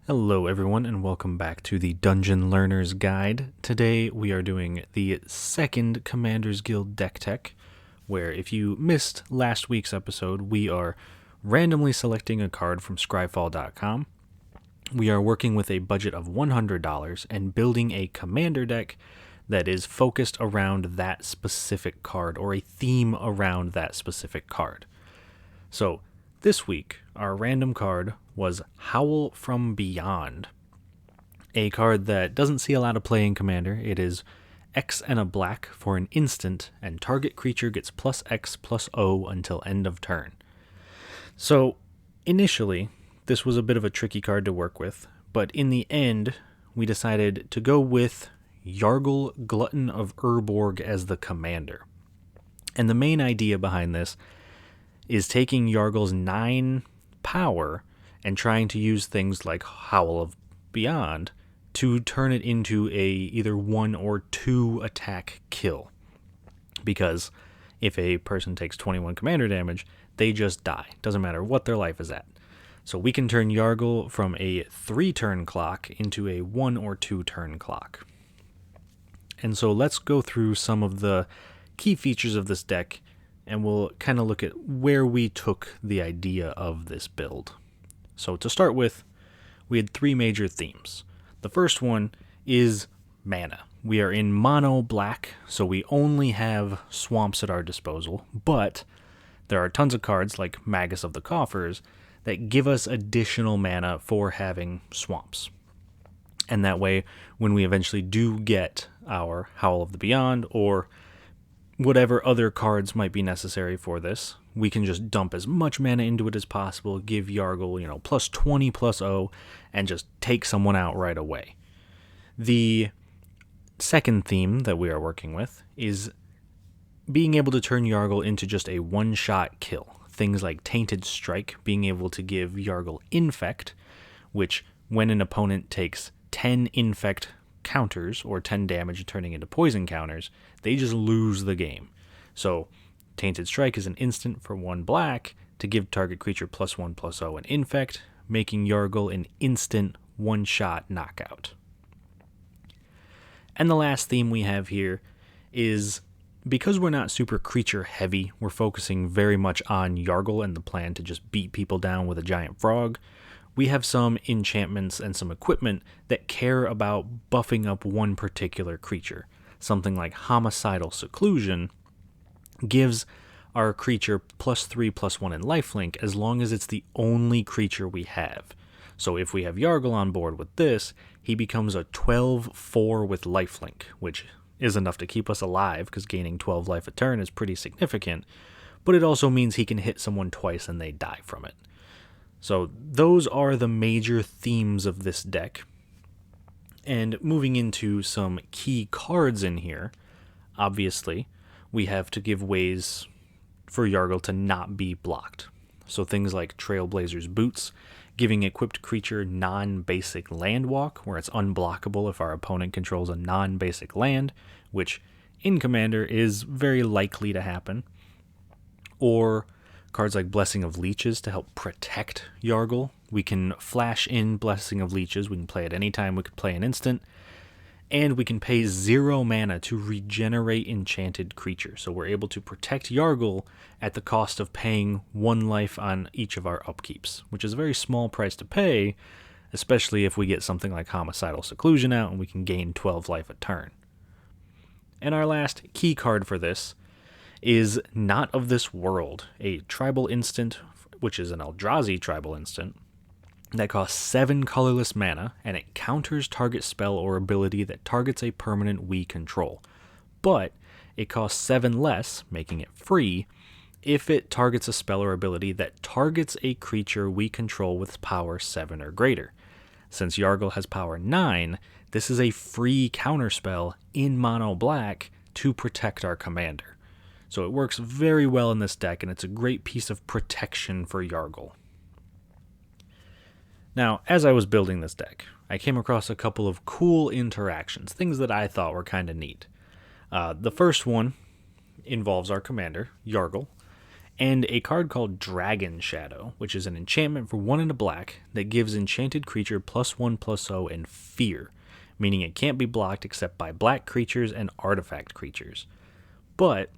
Hello everyone and welcome back to the Dungeon Learner's Guide. Today we are doing the second Commander's Guild deck tech, where if you missed last week's episode, we are randomly selecting a card from scryfall.com. We are working with a budget of $100 and building a commander deck that is focused around that specific card or a theme around that specific card. So this week, our random card was Howl From Beyond, a card that doesn't see a lot of play in Commander. It is X and a black for an instant, and target creature gets plus X plus O until end of turn. So, initially, this was a bit of a tricky card to work with, but in the end, we decided to go with Yargle, Glutton of Urborg as the commander. And the main idea behind this is taking Yargle's 9 power and trying to use things like Howl of Beyond to turn it into a either 1 or 2 attack kill. Because if a person takes 21 commander damage, they just die. Doesn't matter what their life is at. So we can turn Yargle from a 3-turn clock into a 1 or 2 turn clock. And so let's go through some of the key features of this deck, and we'll kind of look at where we took the idea of this build. So to start with, we had 3 major themes. The first one is mana. We are in mono black, so we only have swamps at our disposal, but there are tons of cards like Magus of the Coffers that give us additional mana for having swamps. And that way, when we eventually do get our Howl of the Beyond or whatever other cards might be necessary for this, we can just dump as much mana into it as possible, give Yargle, plus 20 plus O, and just take someone out right away. The second theme that we are working with is being able to turn Yargle into just a one-shot kill. Things like Tainted Strike, being able to give Yargle Infect, which when an opponent takes 10 Infect counters or 10 damage turning into poison counters, they just lose the game. So Tainted Strike is an instant for 1 black to give target creature plus 1 plus O and Infect, making Yargle an instant one-shot knockout. And the last theme we have here is, because we're not super creature heavy, we're focusing very much on Yargle and the plan to just beat people down with a giant frog. We have some enchantments and some equipment that care about buffing up one particular creature. Something like Homicidal Seclusion gives our creature plus 3 plus 1 in lifelink as long as it's the only creature we have. So if we have Yargle on board with this, he becomes a 12-4 with lifelink, which is enough to keep us alive because gaining 12 life a turn is pretty significant, but it also means he can hit someone twice and they die from it. So those are the major themes of this deck. And moving into some key cards in here, obviously, we have to give ways for Yargle to not be blocked. So things like Trailblazer's Boots, giving equipped creature non-basic land walk, where it's unblockable if our opponent controls a non-basic land, which in Commander is very likely to happen. Or cards like Blessing of Leeches to help protect Yargle. We can flash in Blessing of Leeches. We can play it anytime. We can play an instant. And we can pay 0 mana to regenerate enchanted creature. So we're able to protect Yargle at the cost of paying 1 life on each of our upkeeps, which is a very small price to pay, especially if we get something like Homicidal Seclusion out and we can gain 12 life a turn. And our last key card for this is Not of This World, a tribal instant, which is an Eldrazi tribal instant, that costs 7 colorless mana, and it counters target spell or ability that targets a permanent we control. But it costs 7 less, making it free, if it targets a spell or ability that targets a creature we control with power 7 or greater. Since Yargle has power 9, this is a free counterspell in mono black to protect our commander. So it works very well in this deck, and it's a great piece of protection for Yargle. Now, as I was building this deck, I came across a couple of cool interactions, things that I thought were kind of neat. The first one involves our commander, Yargle, and a card called Dragon Shadow, which is an enchantment for 1 and a black that gives enchanted creature +1/+0 and fear, meaning it can't be blocked except by black creatures and artifact creatures. But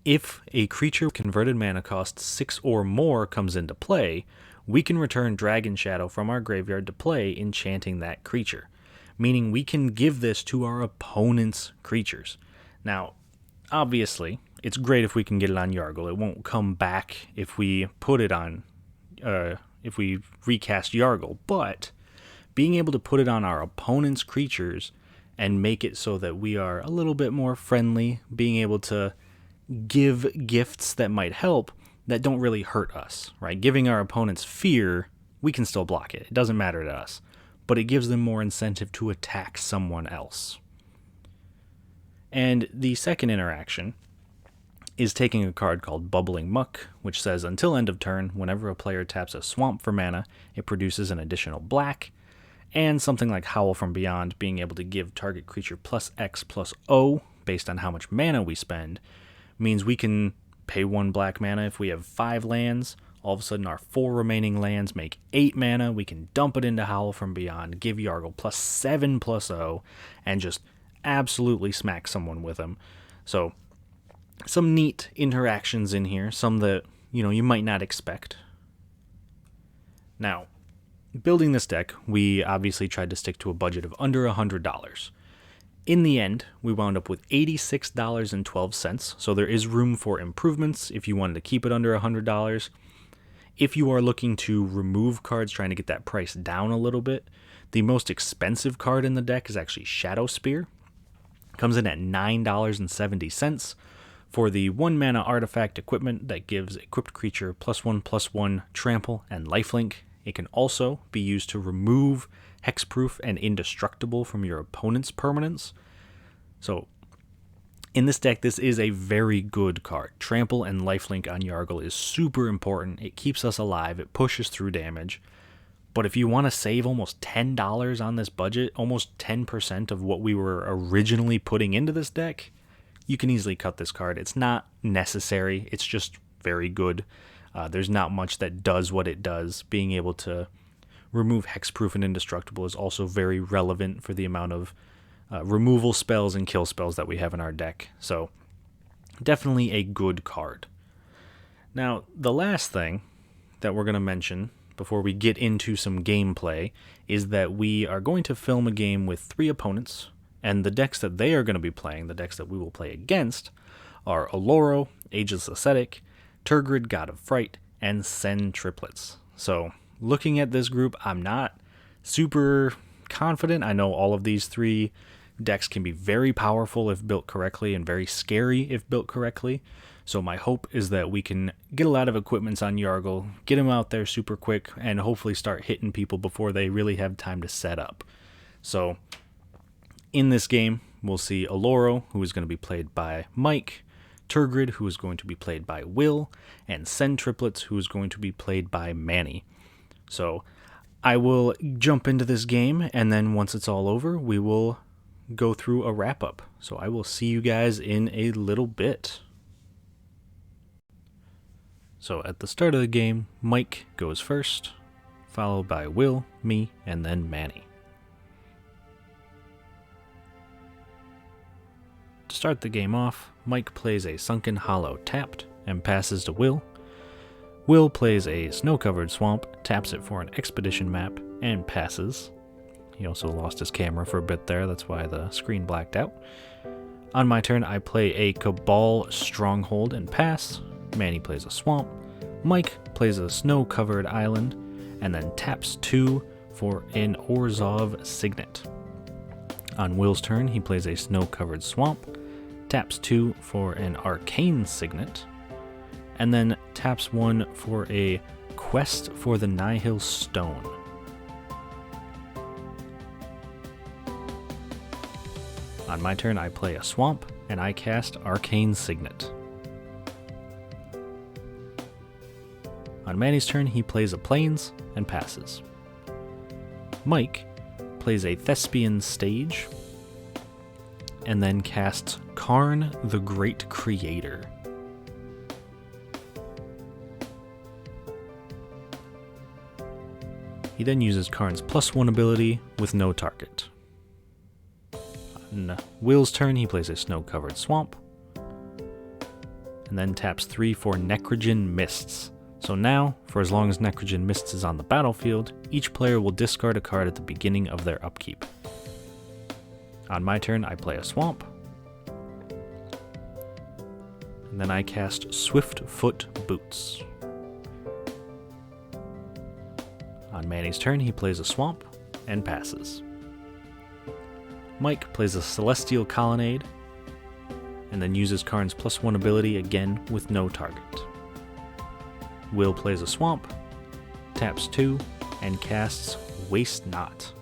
if a creature with converted mana cost 6 or more comes into play, we can return Dragon Shadow from our graveyard to play, enchanting that creature, meaning we can give this to our opponent's creatures. Now, obviously, it's great if we can get it on Yargle. It won't come back if we put it on, if we recast Yargle, but being able to put it on our opponent's creatures and make it so that we are a little bit more friendly, being able to give gifts that might help that don't really hurt us, right? Giving our opponents fear, we can still block it. It doesn't matter to us, but it gives them more incentive to attack someone else. And the second interaction is taking a card called Bubbling Muck, which says until end of turn, whenever a player taps a swamp for mana, it produces an additional black, and something like Howl From Beyond, being able to give target creature +X/+O based on how much mana we spend, means we can pay 1 black mana if we have 5 lands. All of a sudden our 4 remaining lands make 8 mana. We can dump it into Howl From Beyond, give Yargle +7/+0, and just absolutely smack someone with them. So some neat interactions in here, some that you might not expect. Now, building this deck, we obviously tried to stick to a budget of under $100. In the end, we wound up with $86.12, so there is room for improvements if you wanted to keep it under $100. If you are looking to remove cards, trying to get that price down a little bit, the most expensive card in the deck is actually Shadow Spear. Comes in at $9.70 for the 1 mana artifact equipment that gives equipped creature +1/+1 trample and lifelink. It can also be used to remove hexproof and indestructible from your opponent's permanents. So in this deck, this is a very good card. Trample and lifelink on Yargle is super important. It keeps us alive. It pushes through damage. But if you want to save almost $10 on this budget, almost 10% of what we were originally putting into this deck, you can easily cut this card. It's not necessary. It's just very good. There's not much that does what it does. Being able to remove hexproof and indestructible is also very relevant for the amount of removal spells and kill spells that we have in our deck. So definitely a good card. Now, the last thing that we're going to mention before we get into some gameplay is that we are going to film a game with 3 opponents, and the decks that they are going to be playing, the decks that we will play against, are Oloro, Ageless Ascetic, Turgid, God of Fright, and Sen Triplets. So looking at this group, I'm not super confident. I know all of these 3 decks can be very powerful if built correctly and very scary if built correctly. So my hope is that we can get a lot of equipments on Yargle, get them out there super quick, and hopefully start hitting people before they really have time to set up. So in this game, we'll see Oloro, who is going to be played by Mike, Turgid, who is going to be played by Will, and Sen Triplets, who is going to be played by Manny. So I will jump into this game, and then once it's all over, we will go through a wrap-up. So I will see you guys in a little bit. So at the start of the game, Mike goes first, followed by Will, me, and then Manny. To start the game off, Mike plays a Sunken Hollow tapped and passes to Will. Will plays a Snow-Covered Swamp, taps it for an Expedition map, and passes. He also lost his camera for a bit there, that's why the screen blacked out. On my turn, I play a Cabal Stronghold and pass. Manny plays a Swamp. Mike plays a Snow-Covered Island, and then taps 2 for an Orzhov Signet. On Will's turn, he plays a Snow-Covered Swamp, taps 2 for an Arcane Signet, and then taps 1 for a Quest for the Nihil Stone. On my turn, I play a Swamp, and I cast Arcane Signet. On Manny's turn, he plays a Plains and passes. Mike plays a Thespian Stage, and then casts Karn the Great Creator. He then uses Karn's +1 ability with no target. On Will's turn, he plays a snow-covered swamp, and then taps 3 for Necrogen Mists. So now, for as long as Necrogen Mists is on the battlefield, each player will discard a card at the beginning of their upkeep. On my turn, I play a swamp, and then I cast Swiftfoot Boots. On Manny's turn, he plays a swamp and passes. Mike plays a Celestial Colonnade, and then uses Karn's +1 ability again with no target. Will plays a swamp, taps 2, and casts Waste Not.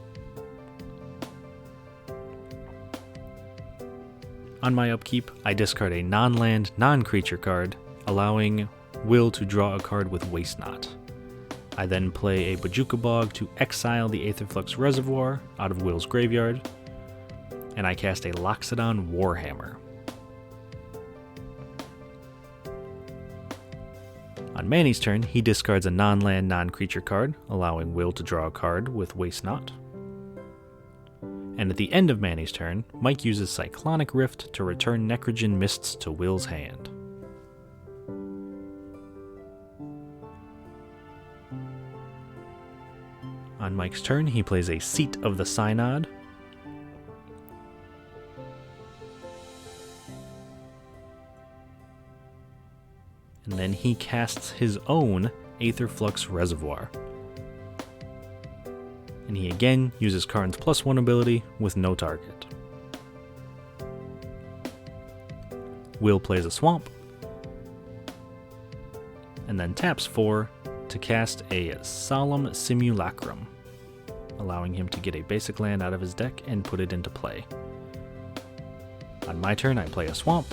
On my upkeep, I discard a non-land, non-creature card, allowing Will to draw a card with Waste Not. I then play a Bojuka Bog to exile the Aetherflux Reservoir out of Will's graveyard, and I cast a Loxodon Warhammer. On Manny's turn, he discards a non-land, non-creature card, allowing Will to draw a card with Waste Not. And at the end of Manny's turn, Mike uses Cyclonic Rift to return Necrogen Mists to Will's hand. On Mike's turn, he plays a Seat of the Synod. And then he casts his own Aetherflux Reservoir. And he again uses Karn's +1 ability with no target. Will plays a swamp, and then taps 4 to cast a Solemn Simulacrum, allowing him to get a basic land out of his deck and put it into play. On my turn, I play a swamp,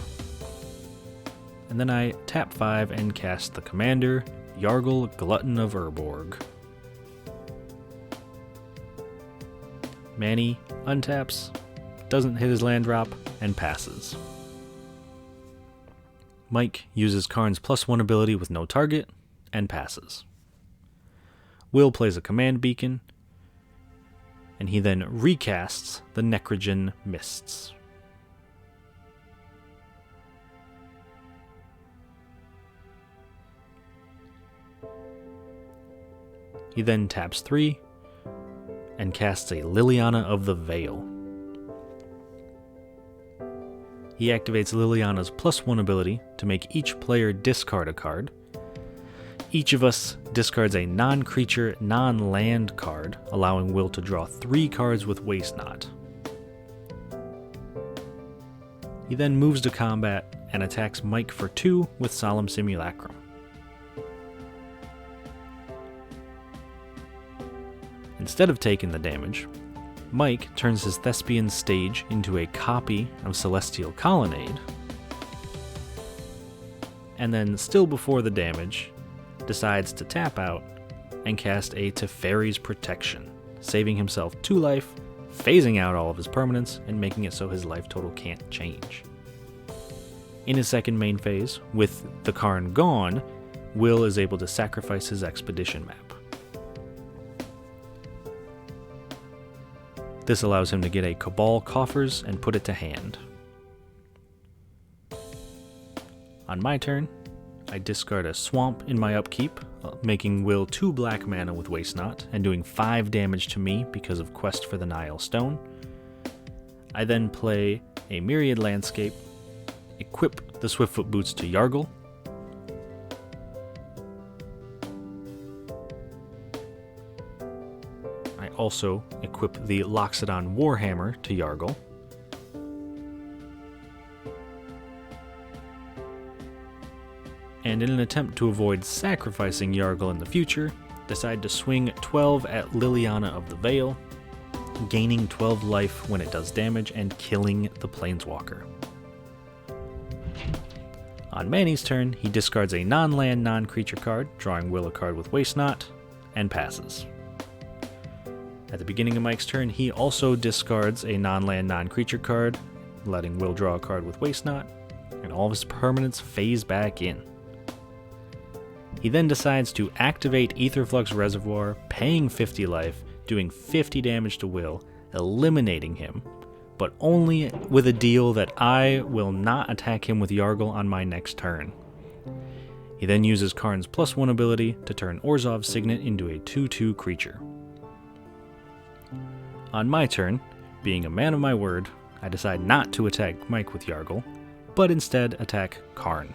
and then I tap 5 and cast the commander, Yargle, Glutton of Urborg. Manny untaps, doesn't hit his land drop, and passes. Mike uses Karn's +1 ability with no target, and passes. Will plays a command beacon, and he then recasts the Necrogen Mists. He then taps 3 and casts a Liliana of the Veil. He activates Liliana's +1 ability to make each player discard a card. Each of us discards a non-creature, non-land card, allowing Will to draw 3 cards with Waste Not. He then moves to combat and attacks Mike for 2 with Solemn Simulacrum. Instead of taking the damage, Mike turns his Thespian Stage into a copy of Celestial Colonnade, and then, still before the damage, decides to tap out and cast a Teferi's Protection, saving himself 2 life, phasing out all of his permanents, and making it so his life total can't change. In his second main phase, with the Karn gone, Will is able to sacrifice his expedition map. This allows him to get a Cabal Coffers and put it to hand. On my turn, I discard a Swamp in my upkeep, making Will 2 black mana with Waste Not, and doing 5 damage to me because of Quest for the Nile Stone. I then play a Myriad Landscape, equip the Swiftfoot Boots to Yargle, I also equip the Loxodon Warhammer to Yargle, and in an attempt to avoid sacrificing Yargle in the future, decide to swing 12 at Liliana of the Veil, gaining 12 life when it does damage and killing the Planeswalker. On Manny's turn, he discards a non-land, non-creature card, drawing Will a card with Waste Not, and passes. At the beginning of Mike's turn, he also discards a non-land, non-creature card, letting Will draw a card with Waste Not, and all of his permanents phase back in. He then decides to activate Aetherflux Reservoir, paying 50 life, doing 50 damage to Will, eliminating him, but only with a deal that I will not attack him with Yargle on my next turn. He then uses Karn's +1 ability to turn Orzhov's Signet into a 2/2 creature. On my turn, being a man of my word, I decide not to attack Mike with Yargle, but instead attack Karn.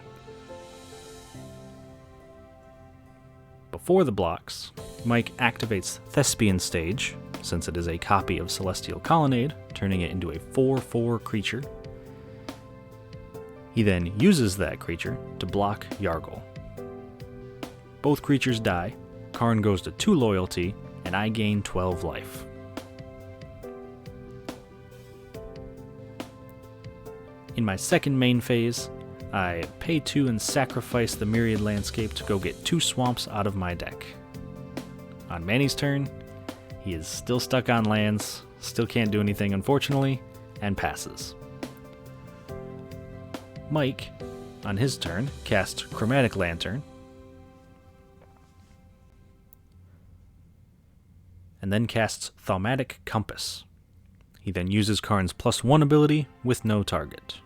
Before the blocks, Mike activates Thespian Stage, since it is a copy of Celestial Colonnade, turning it into a 4/4 creature. He then uses that creature to block Yargle. Both creatures die, Karn goes to 2 loyalty, and I gain 12 life. In my second main phase, I pay 2 and sacrifice the Myriad Landscape to go get 2 swamps out of my deck. On Manny's turn, he is still stuck on lands, still can't do anything unfortunately, and passes. Mike, on his turn, casts Chromatic Lantern, and then casts Thaumatic Compass. He then uses Karn's +1 ability with no target.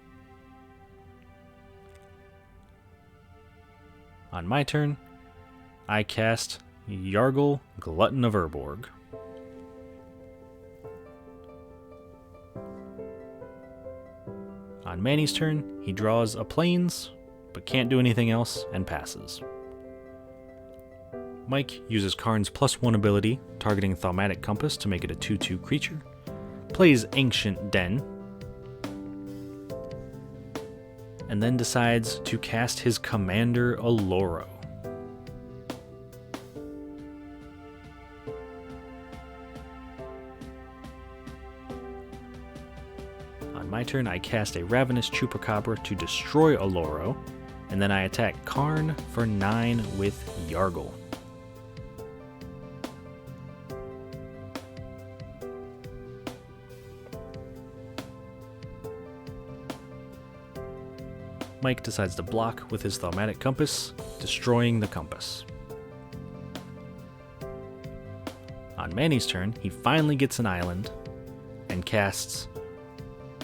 On my turn, I cast Yargle, Glutton of Urborg. On Manny's turn, he draws a Plains, but can't do anything else and passes. Mike uses Karn's +1 ability, targeting Thaumatic Compass to make it a 2/2 creature, plays Ancient Den, and then decides to cast his commander Oloro. On my turn, I cast a Ravenous Chupacabra to destroy Oloro, and then I attack Karn for 9 with Yargle. Mike decides to block with his Thaumatic Compass, destroying the compass. On Manny's turn, he finally gets an island and casts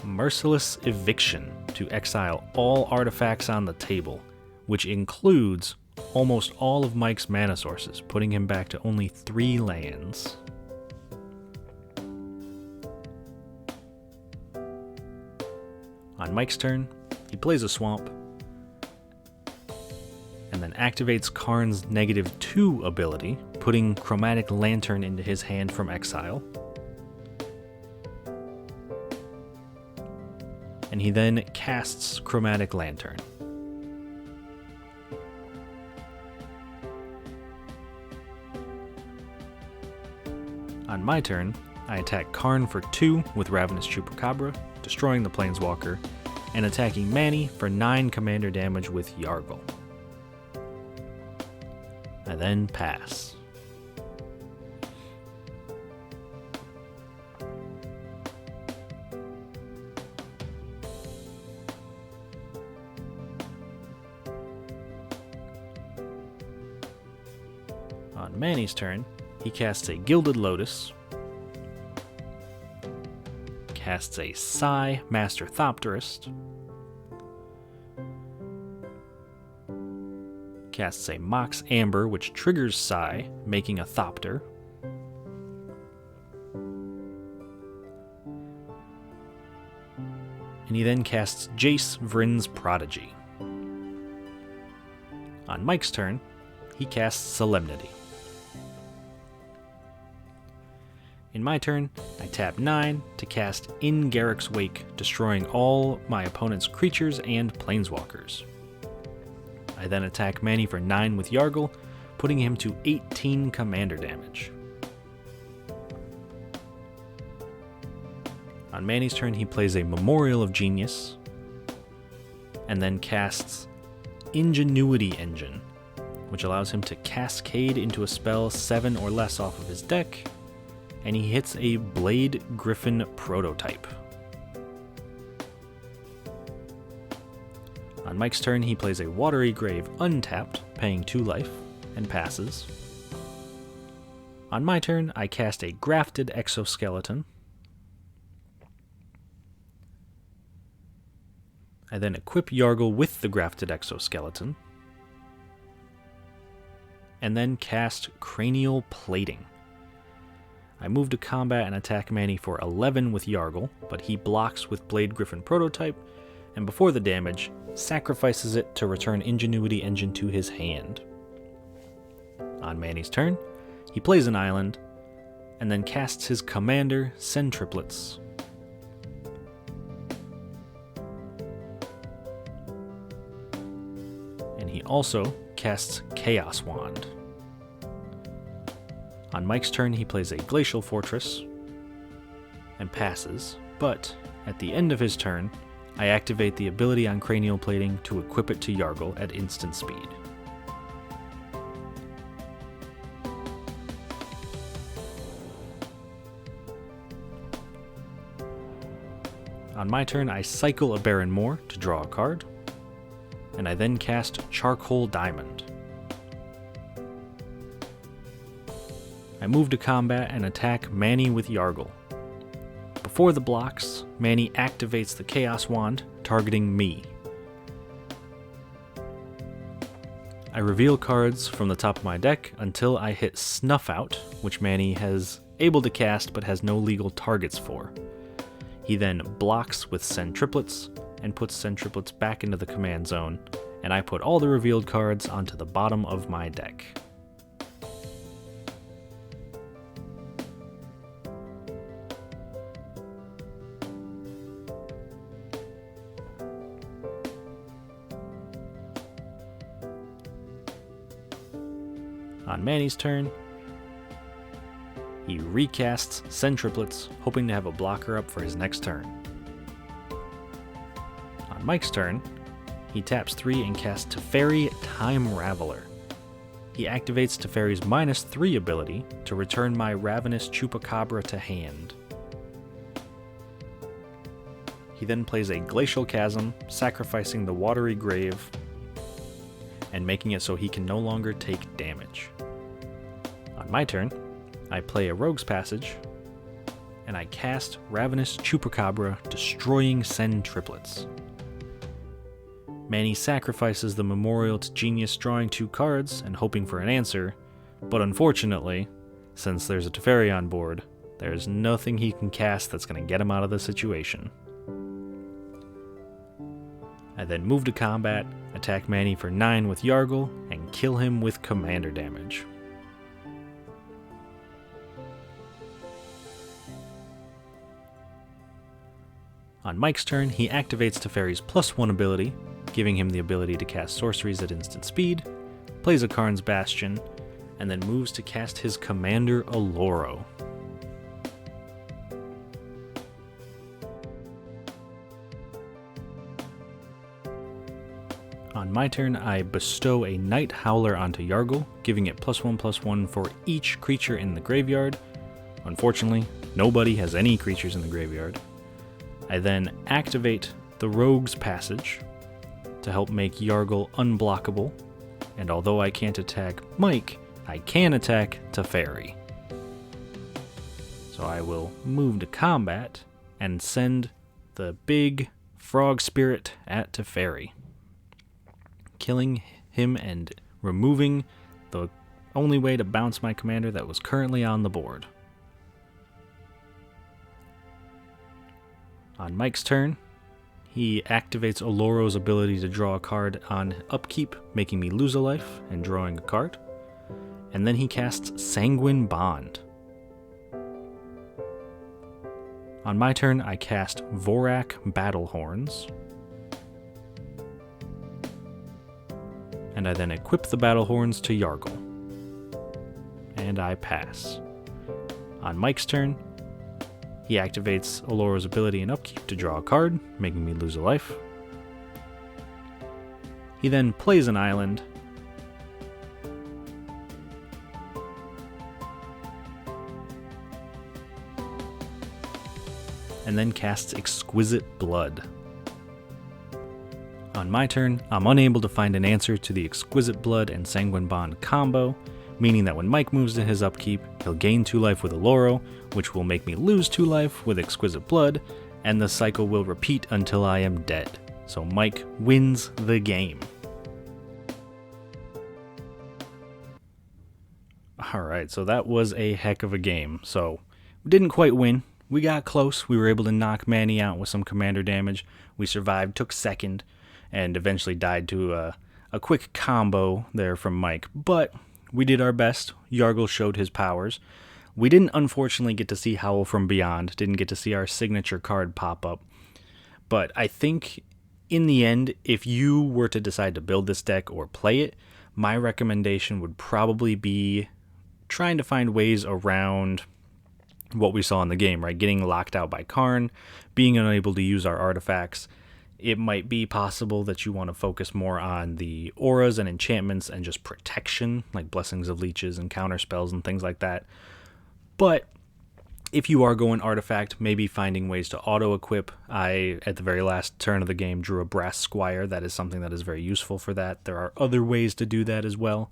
Merciless Eviction to exile all artifacts on the table, which includes almost all of Mike's mana sources, putting him back to only 3 lands. On Mike's turn, he plays a swamp, and then activates Karn's -2 ability, putting Chromatic Lantern into his hand from exile. And he then casts Chromatic Lantern. On my turn, I attack Karn for 2 with Ravenous Chupacabra, destroying the Planeswalker, and attacking Manny for 9 commander damage with Yargle. I then pass. On Manny's turn, he casts a Gilded Lotus, casts a Psy Master Thopterist, casts a Mox Amber, which triggers Psy, making a Thopter, and he then casts Jace Vryn's Prodigy. On Mike's turn, he casts Solemnity. In my turn, I tap 9 to cast In Garruk's Wake, destroying all my opponent's creatures and planeswalkers. I then attack Manny for 9 with Yargle, putting him to 18 commander damage. On Manny's turn, he plays a Memorial of Genius, and then casts Ingenuity Engine, which allows him to cascade into a spell 7 or less off of his deck, and he hits a Blade Griffin prototype. On Mike's turn, he plays a Watery Grave untapped, paying 2 life, and passes. On my turn, I cast a Grafted Exoskeleton. I then equip Yargle with the Grafted Exoskeleton, and then cast Cranial Plating. I move to combat and attack Manny for 11 with Yargle, but he blocks with Blade Griffin Prototype, and before the damage, sacrifices it to return Ingenuity Engine to his hand. On Manny's turn, he plays an island, and then casts his commander, Send Triplets. And he also casts Chaos Wand. On Mike's turn, he plays a Glacial Fortress and passes, but at the end of his turn, I activate the ability on Cranial Plating to equip it to Yargle at instant speed. On my turn, I cycle a Baron Moor to draw a card, and I then cast Charcoal Diamond. I move to combat and attack Manny with Yargle. Before the blocks, Manny activates the Chaos Wand, targeting me. I reveal cards from the top of my deck until I hit Snuff Out, which Manny has able to cast but has no legal targets for. He then blocks with Send Triplets and puts Send Triplets back into the command zone, and I put all the revealed cards onto the bottom of my deck. On Manny's turn, he recasts Send Triplets, hoping to have a blocker up for his next turn. On Mike's turn, he taps 3 and casts Teferi Time Raveler. He activates Teferi's -3 ability to return my Ravenous Chupacabra to hand. He then plays a Glacial Chasm, sacrificing the Watery Grave and making it so he can no longer take damage. On my turn, I play a Rogue's Passage, and I cast Ravenous Chupacabra, destroying Send Triplets. Manny sacrifices the Memorial to Genius, drawing 2 cards and hoping for an answer, but unfortunately, since there's a Teferi on board, there's nothing he can cast that's going to get him out of the situation. I then move to combat, attack Manny for 9 with Yargle, and kill him with commander damage. On Mike's turn, he activates Teferi's +1 ability, giving him the ability to cast sorceries at instant speed, plays a Karn's Bastion, and then moves to cast his commander Oloro. On my turn, I bestow a Night Howler onto Yargle, giving it +1/+1 for each creature in the graveyard. Unfortunately, nobody has any creatures in the graveyard. I then activate the Rogue's Passage to help make Yargle unblockable, and although I can't attack Mike, I can attack Teferi. So I will move to combat and send the big Frog Spirit at Teferi, killing him and removing the only way to bounce my commander that was currently on the board. On Mike's turn, he activates Oloro's ability to draw a card on upkeep, making me lose a life and drawing a card. And then he casts Sanguine Bond. On my turn, I cast Vorak Battlehorns. And I then equip the Battlehorns to Yargle. And I pass. On Mike's turn, he activates Oloro's ability in upkeep to draw a card, making me lose a life. He then plays an island, and then casts Exquisite Blood. On my turn, I'm unable to find an answer to the Exquisite Blood and Sanguine Bond combo, meaning that when Mike moves to his upkeep, he'll gain 2 life with Alloro, which will make me lose 2 life with Exquisite Blood, and the cycle will repeat until I am dead. So Mike wins the game. Alright, so that was a heck of a game. So, we didn't quite win. We got close. We were able to knock Manny out with some commander damage. We survived, took second, and eventually died to a quick combo there from Mike. But we did our best. Yargle showed his powers. We didn't unfortunately get to see Howl From Beyond, didn't get to see our signature card pop up. But I think in the end, if you were to decide to build this deck or play it, my recommendation would probably be trying to find ways around what we saw in the game, right? Getting locked out by Karn, being unable to use our artifacts. It might be possible that you want to focus more on the auras and enchantments and just protection, like Blessings of Leeches and counter spells and things like that. But if you are going artifact, maybe finding ways to auto-equip. I, at the very last turn of the game, drew a Brass Squire. That is something that is very useful for that. There are other ways to do that as well.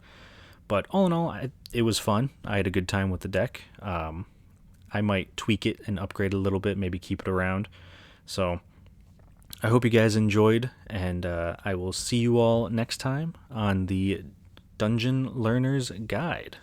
But all in all, it was fun. I had a good time with the deck. I might tweak it and upgrade a little bit, maybe keep it around. So I hope you guys enjoyed, and I will see you all next time on the Dungeon Learner's Guide.